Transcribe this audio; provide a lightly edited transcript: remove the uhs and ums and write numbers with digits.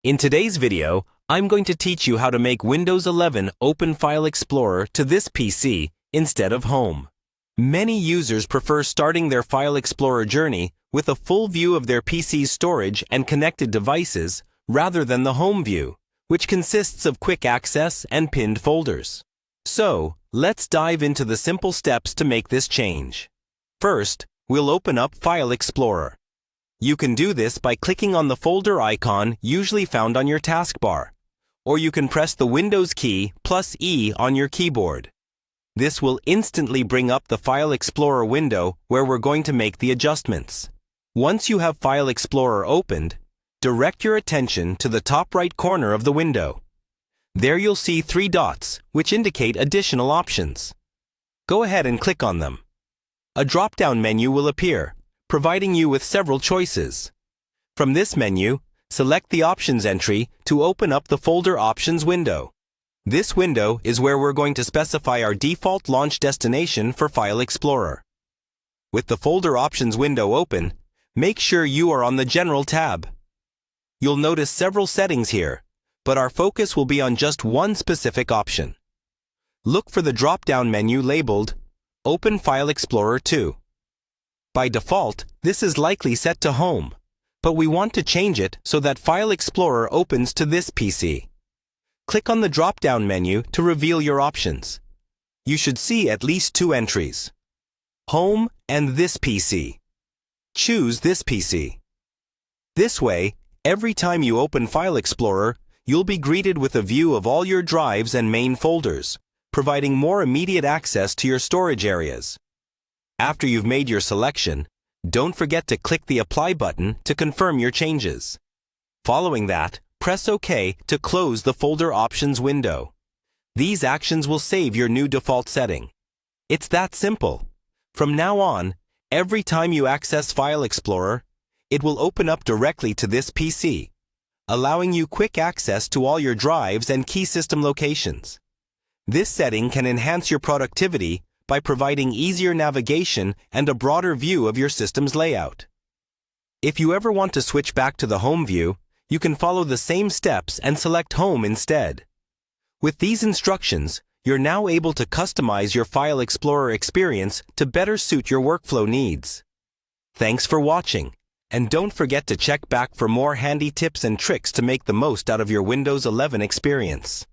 In today's video, I'm going to teach you how to make Windows 11 open File Explorer to this PC instead of home. Many users prefer starting their File Explorer journey with a full view of their PC's storage and connected devices rather than the home view, which consists of quick access and pinned folders. So, let's dive into the simple steps to make this change. First, we'll open up File Explorer. You can do this by clicking on the folder icon usually found on your taskbar, or you can press the Windows key plus E on your keyboard. This will instantly bring up the File Explorer window where we're going to make the adjustments. Once you have File Explorer opened, direct your attention to the top right corner of the window. There you'll see 3 dots, which indicate additional options. Go ahead and click on them. A drop-down menu will appear, providing you with several choices. From this menu, select the Options entry to open up the Folder Options window. This window is where we're going to specify our default launch destination for File Explorer. With the Folder Options window open, make sure you are on the General tab. You'll notice several settings here, but our focus will be on just one specific option. Look for the drop-down menu labeled Open File Explorer 2. By default, this is likely set to Home, but we want to change it so that File Explorer opens to this PC. Click on the drop-down menu to reveal your options. You should see at least 2 entries: Home and this PC. Choose this PC. This way, every time you open File Explorer, you'll be greeted with a view of all your drives and main folders, providing more immediate access to your storage areas. After you've made your selection, don't forget to click the Apply button to confirm your changes. Following that, press OK to close the Folder Options window. These actions will save your new default setting. It's that simple. From now on, every time you access File Explorer, it will open up directly to this PC, allowing you quick access to all your drives and key system locations. This setting can enhance your productivity by providing easier navigation and a broader view of your system's layout. If you ever want to switch back to the home view, you can follow the same steps and select Home instead. With these instructions, you're now able to customize your File Explorer experience to better suit your workflow needs. Thanks for watching, and don't forget to check back for more handy tips and tricks to make the most out of your Windows 11 experience.